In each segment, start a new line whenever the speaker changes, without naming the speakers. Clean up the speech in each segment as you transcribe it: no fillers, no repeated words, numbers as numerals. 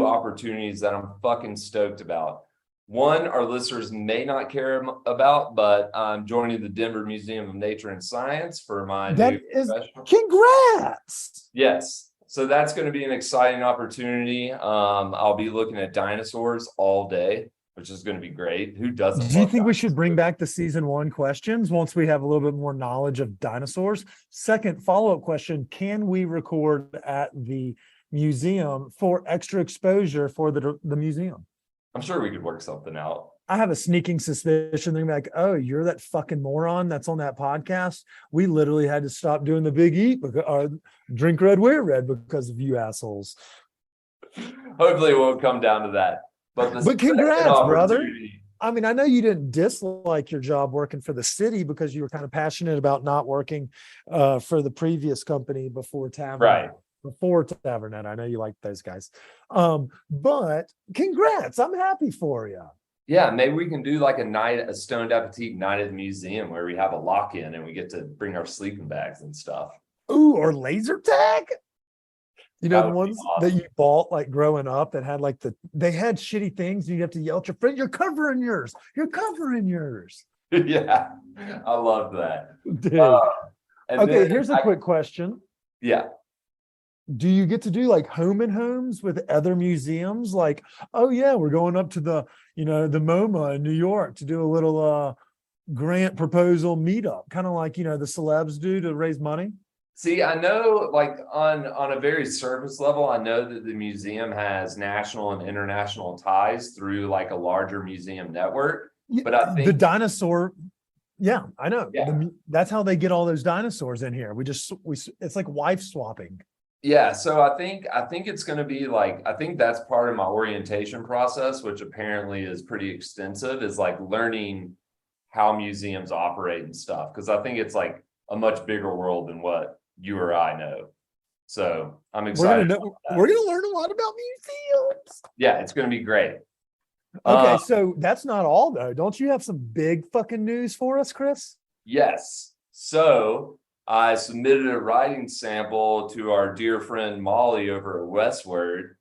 2 opportunities that I'm fucking stoked about. One, our listeners may not care about, but I'm joining the Denver Museum of Nature and Science for my new professional.
Congrats.
Yes. So that's going to be an exciting opportunity. I'll be looking at dinosaurs all day, which is going to be great. Who doesn't?
Do you think we should bring back the season 1 questions once we have a little bit more knowledge of dinosaurs? Second follow-up question, can we record at the museum for extra exposure for the museum?
I'm sure we could work something out.
I have a sneaking suspicion they're gonna be like, oh, you're that fucking moron that's on that podcast. We literally had to stop doing the Big Eat because drink red, wear red because of you assholes.
Hopefully it won't come down to that. But
congrats, brother. I mean, I know you didn't dislike your job working for the city because you were kind of passionate about not working for the previous company before Tavern.
Right.
Before Tavernet. I know you like those guys. But congrats. I'm happy for you.
Yeah, maybe we can do like a Stoned Appetit night at the museum where we have a lock-in and we get to bring our sleeping bags and stuff.
Ooh, or laser tag. You know, the ones
awesome.
that you bought like growing up that had like they had shitty things. And you have to yell at your friend, you're covering yours. You're covering yours.
Yeah, I love that.
Dude. Okay, here's a quick question.
Yeah.
Do you get to do like home and homes with other museums? Like, oh yeah, we're going up to the MoMA in New York to do a little grant proposal meetup, kind of like, the celebs do to raise money.
See, I know like on a very surface level, I know that the museum has national and international ties through like a larger museum network. But I think
the dinosaur, yeah, I know.
Yeah.
That's how they get all those dinosaurs in here. It's like wife swapping.
Yeah, so I think it's going to be like, I think that's part of my orientation process, which apparently is pretty extensive, is like learning how museums operate and stuff. Because I think it's like a much bigger world than what you or I know. So I'm excited.
We're going to learn a lot about museums.
Yeah, it's going to be great.
Okay, so that's not all though. Don't you have some big fucking news for us, Chris?
Yes. So I submitted a writing sample to our dear friend Molly over at Westward,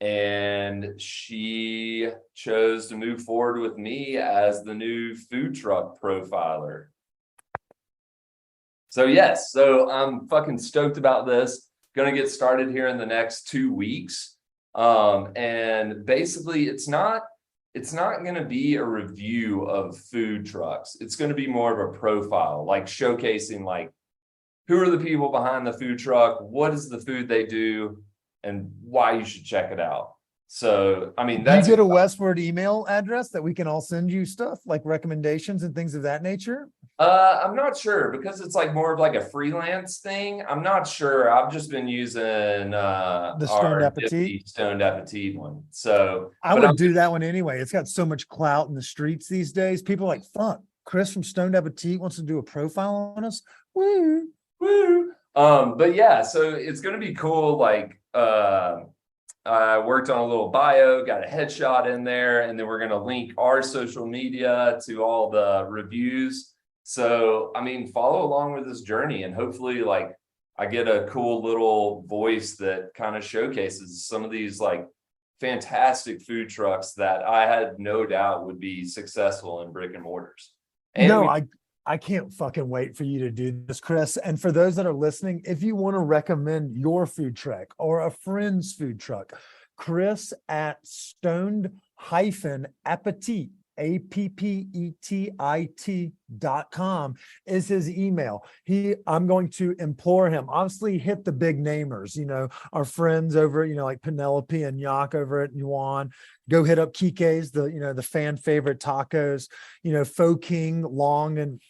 and she chose to move forward with me as the new food truck profiler. So yes, so I'm fucking stoked about this. Gonna get started here in the next 2 weeks. And basically it's not going to be a review of food trucks. It's going to be more of a profile, like showcasing like who are the people behind the food truck, what is the food they do, and why you should check it out. So, I mean, that's...
You get a Westward email address that we can all send you stuff like recommendations and things of that nature?
I'm not sure because it's like more of like a freelance thing. I'm not sure. I've just been using
the Stoned Appetit.
Stoned Appetit one. So
I would do that one anyway. It's got so much clout in the streets these days. People are like, fuck, Chris from Stoned Appetit wants to do a profile on us. Woo.
Woo. But yeah, so it's gonna be cool. Like I worked on a little bio, got a headshot in there, and then we're gonna link our social media to all the reviews. So I mean, follow along with this journey, and hopefully like I get a cool little voice that kind of showcases some of these like fantastic food trucks that I had no doubt would be successful in brick and mortars. And
I can't fucking wait for you to do this, Chris. And for those that are listening, if you want to recommend your food truck or a friend's food truck, Chris at stoned-appetit, APPETIT.com is his email. I'm going to implore him, obviously hit the big namers, our friends over, like Penelope and Yak over at Yuan. Go hit up Kike's, the fan favorite tacos, Faux King, Long, and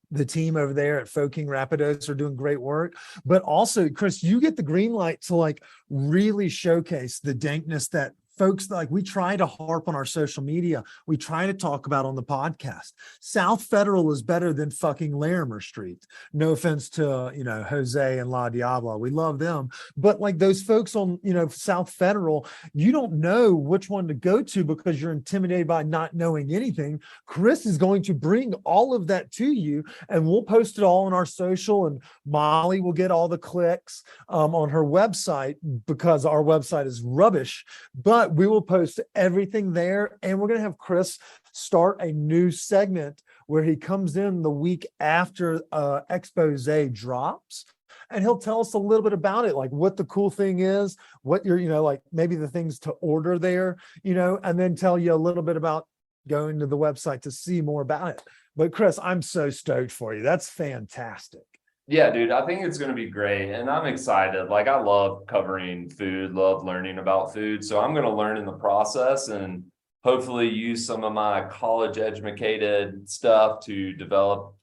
the team over there at Faux King Rapidos are doing great work. But also, Chris, you get the green light to like really showcase the dankness that folks, like we try to harp on our social media. We try to talk about on the podcast. South Federal is better than fucking Larimer Street. No offense to, Jose and La Diabla. We love them. But like those folks on, South Federal, you don't know which one to go to because you're intimidated by not knowing anything. Chris is going to bring all of that to you, and we'll post it all on our social, and Molly will get all the clicks on her website because our website is rubbish. But but we will post everything there. And we're going to have Chris start a new segment where he comes in the week after expose drops. And he'll tell us a little bit about it, like what the cool thing is, what you're, like maybe the things to order there, and then tell you a little bit about going to the website to see more about it. But Chris, I'm so stoked for you. That's fantastic.
Yeah, dude, I think it's going to be great. And I'm excited. Like, I love covering food, love learning about food. So I'm going to learn in the process and hopefully use some of my college educated stuff to develop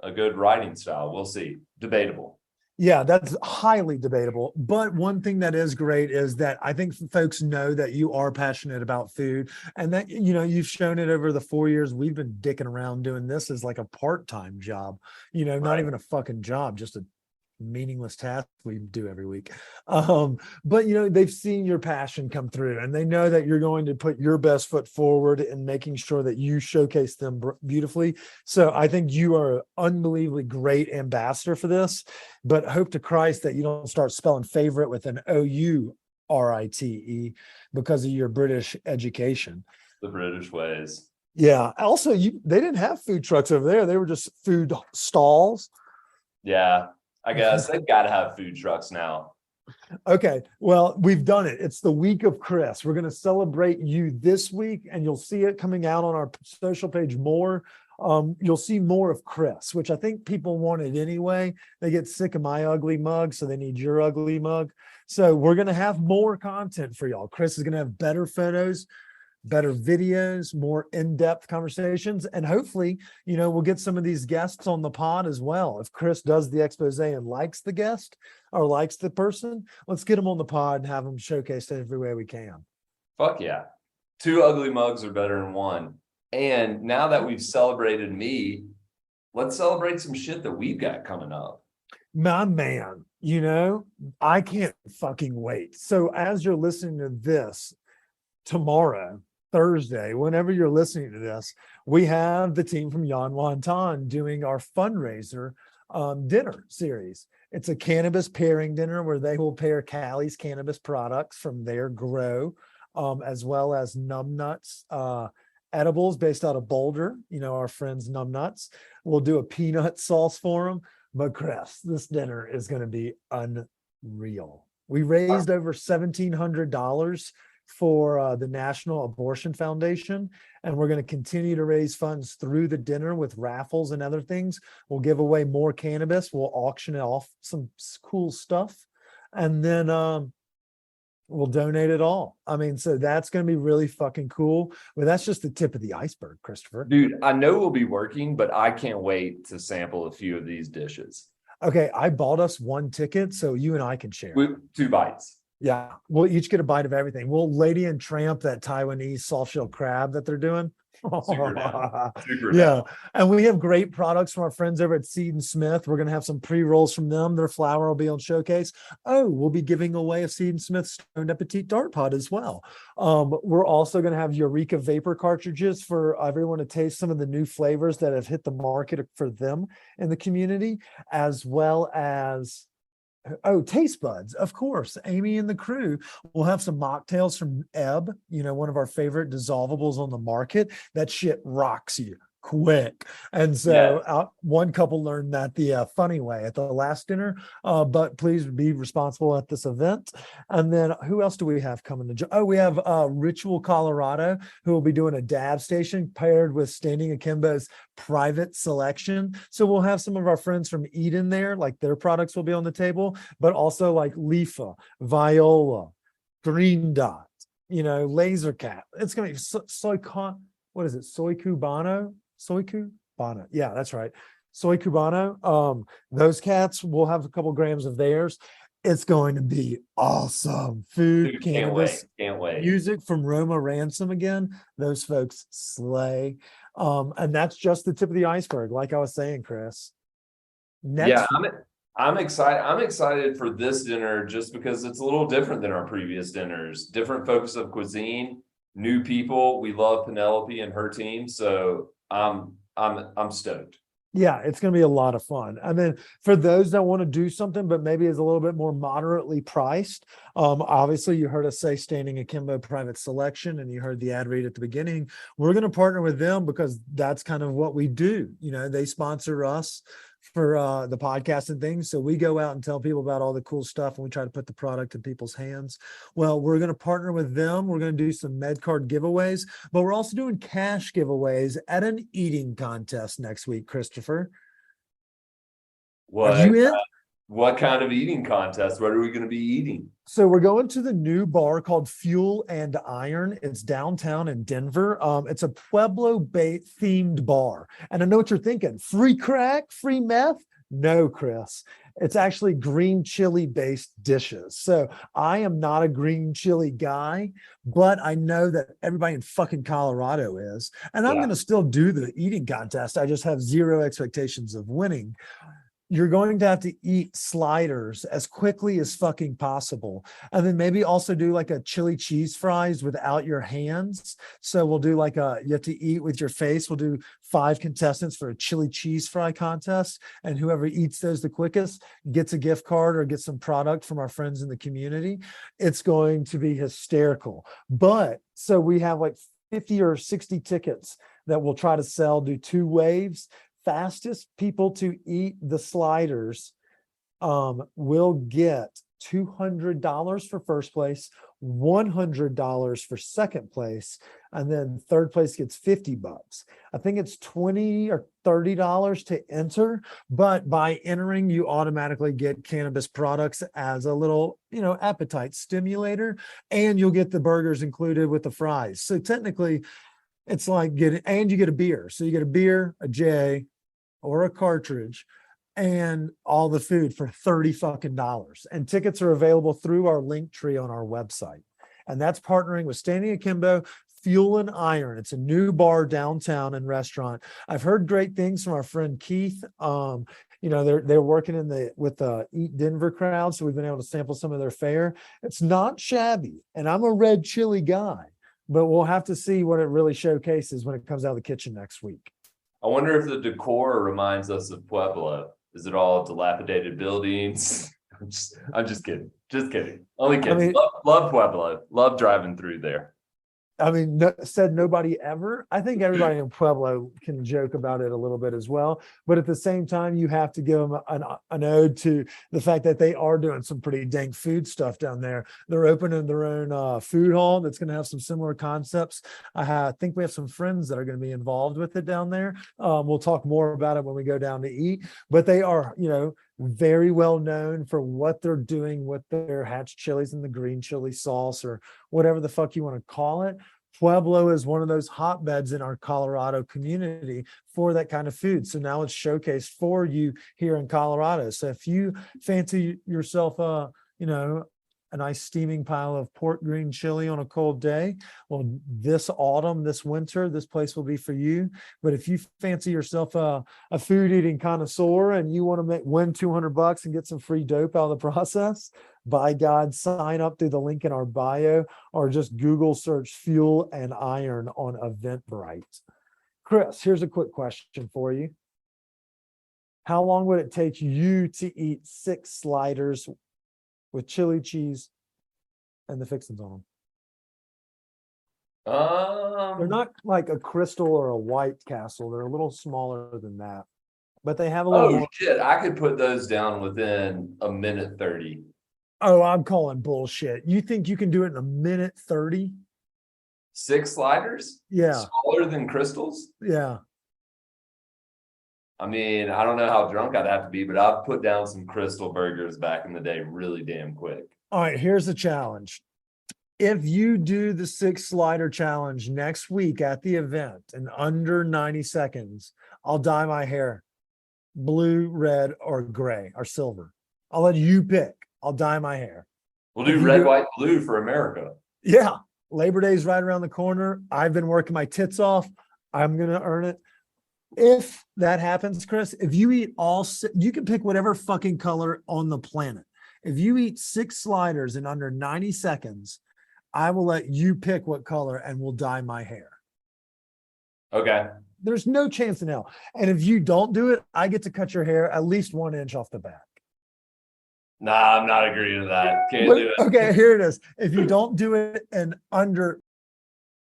a good writing style. We'll see. Debatable.
Yeah, that's highly debatable. But one thing that is great is that I think folks know that you are passionate about food and that, you've shown it over the 4 years we've been dicking around doing this as like a part-time job, not even a fucking job, just a meaningless task we do every week. But they've seen your passion come through and they know that you're going to put your best foot forward in making sure that you showcase them beautifully. So I think you are an unbelievably great ambassador for this, but hope to Christ that you don't start spelling favorite with an OURITE because of your British education.
The British ways.
Yeah. Also, they didn't have food trucks over there. They were just food stalls.
Yeah. I guess they've got to have food trucks now.
Okay, well, we've done it. It's the week of Chris. We're going to celebrate you this week, and you'll see it coming out on our social page more. You'll see more of Chris, which I think people wanted anyway. They get sick of my ugly mug, so they need your ugly mug. So we're going to have more content for y'all. Chris is going to have better photos, better videos, more in-depth conversations, and hopefully, we'll get some of these guests on the pod as well. If Chris does the expose and likes the guest or likes the person, let's get them on the pod and have them showcased every way we can.
Fuck yeah. 2 ugly mugs are better than 1. And now that we've celebrated me, let's celebrate some shit that we've got coming up.
My man, I can't fucking wait. So as you're listening to this tomorrow, Thursday, whenever you're listening to this, we have the team from Yan Wonton doing our fundraiser dinner series. It's a cannabis pairing dinner where they will pair Callie's cannabis products from their grow, as well as Numbnuts edibles based out of Boulder. Our friends Numbnuts. We'll do a peanut sauce for them. But Chris, this dinner is going to be unreal. We raised over $1,700 for the National Abortion Foundation. And we're going to continue to raise funds through the dinner with raffles and other things. We'll give away more cannabis. We'll auction it off some cool stuff. And then we'll donate it all. So that's going to be really fucking cool. But that's just the tip of the iceberg, Christopher.
Dude, I know we'll be working, but I can't wait to sample a few of these dishes.
Okay, I bought us 1 ticket so you and I can share.
2 bites.
Yeah, we'll each get a bite of everything. We'll Lady and Tramp that Taiwanese soft shell crab that they're doing.
Super down. Super
Yeah,
down.
and we have great products from our friends over at Seed and Smith. We're going to have some pre-rolls from them. Their flour will be on showcase. Oh, we'll be giving away a Seed and Smith Stoned Appetit dart pod as well. We're also going to have Eureka vapor cartridges for everyone to taste some of the new flavors that have hit the market for them in the community, as well as taste buds, of course. Amy and the crew will have some mocktails from Ebb, one of our favorite dissolvables on the market. That shit rocks you quick. And so one couple learned that the funny way at the last dinner, but please be responsible at this event. And then who else do we have coming to? We have Ritual Colorado, who will be doing a dab station paired with Standing Akimbo's private selection. So we'll have some of our friends from Eden there, like their products will be on the table, but also like Leafa, Viola, Green Dot, Laser Cat. It's going to be what is it? Soy Cubano? Soy Cubano. Yeah, that's right. Soy Cubano. Those cats, we'll have a couple grams of theirs. It's going to be awesome. Food,
Dude,
cannabis,
can't wait.
Music from Roma Ransom again. Those folks slay. And that's just the tip of the iceberg, like I was saying, Chris.
I'm excited. I'm excited for this dinner just because it's a little different than our previous dinners. Different focus of cuisine, new people. We love Penelope and her team, so I'm stoked.
Yeah, it's going to be a lot of fun. And then for those that want to do something, but maybe is a little bit more moderately priced, obviously you heard us say Standing Akimbo Private Selection, and you heard the ad read at the beginning. We're going to partner with them because that's kind of what we do. You know, they sponsor us for the podcast and things. So we go out and tell people about all the cool stuff, and we try to put the product in people's hands. Well, we're going to partner with them. We're going to do some med card giveaways, but we're also doing cash giveaways at an eating contest next week, Christopher. Are
What
you in?
what kind of eating contest? What are we going to be eating?
So we're going to the new bar called Fuel and Iron. It's downtown in Denver. It's a Pueblo Bay themed bar. And I know what you're thinking. Free crack, free meth? No, Chris. It's actually green chili based dishes. So I am not a green chili guy, but I know that everybody in fucking Colorado is. And I'm
Yeah.
going to still do the eating contest. I just have zero expectations of winning. You're going to have to eat sliders as quickly as fucking possible. And then maybe also do like a chili cheese fries without your hands. So we'll do like you have to eat with your face. We'll do 5 contestants for a chili cheese fry contest. And whoever eats those the quickest gets a gift card or gets some product from our friends in the community. It's going to be hysterical. But so we have like 50 or 60 tickets that we'll try to sell, do 2 waves. Fastest people to eat the sliders will get $200 for first place, $100 for second place, and then third place gets $50. I think it's $20 or $30 to enter, but by entering, you automatically get cannabis products as a little, appetite stimulator, and you'll get the burgers included with the fries. So technically, it's like you get a beer. So you get a beer, a J, or a cartridge, and all the food for $30 fucking dollars. And tickets are available through our link tree on our website. And that's partnering with Standing Akimbo, Fuel and Iron. It's a new bar downtown and restaurant. I've heard great things from our friend Keith. They're working with the Eat Denver crowd, so we've been able to sample some of their fare. It's not shabby, and I'm a red chili guy, but we'll have to see what it really showcases when it comes out of the kitchen next week.
I wonder if the decor reminds us of Pueblo. Is it all dilapidated buildings? I'm just kidding. Just kidding. Only kidding.
I mean,
love Pueblo. Love driving through there.
Said nobody ever. I think everybody in Pueblo can joke about it a little bit as well. But at the same time, you have to give them an ode to the fact that they are doing some pretty dank food stuff down there. They're opening their own food hall that's going to have some similar concepts. I think we have some friends that are going to be involved with it down there. We'll talk more about it when we go down to eat. But they are, very well known for what they're doing with their hatch chilies and the green chili sauce or whatever the fuck you want to call it. Pueblo is one of those hotbeds in our Colorado community for that kind of food. So now it's showcased for you here in Colorado. So if you fancy yourself a nice steaming pile of pork green chili on a cold day, well, this autumn, this winter, this place will be for you. But if you fancy yourself a food eating connoisseur and you want to win $200 and get some free dope out of the process, by God, sign up through the link in our bio or just Google search Fuel and Iron on Eventbrite. Chris, here's a quick question for you. How long would it take you to eat 6 sliders with chili cheese and the fixings on them? They're not like a Crystal or a White Castle. They're a little smaller than that, but they have a little more.
Shit, I could put those down within a minute 30.
Oh, I'm calling bullshit. You think you can do it in a minute 30?
6 sliders?
Yeah.
Smaller than crystals?
Yeah.
I mean, I don't know how drunk I'd have to be, but I've put down some crystal burgers back in the day really damn quick.
All right, here's the challenge. If you do the 6 slider challenge next week at the event in under 90 seconds, I'll dye my hair blue, red, or gray, or silver. I'll let you pick. I'll dye my hair.
We'll do red, white, blue for America.
Yeah. Labor Day is right around the corner. I've been working my tits off. I'm going to earn it. If that happens, Chris, if you eat you can pick whatever fucking color on the planet. If you eat 6 sliders in under 90 seconds, I will let you pick what color and we'll dye my hair.
Okay.
there's no chance in hell. And if you don't do it, I get to cut your hair at least 1 inch off the back.
Nah, I'm not agreeing to that. Can't do it.
Okay, here it is. If you don't do it in under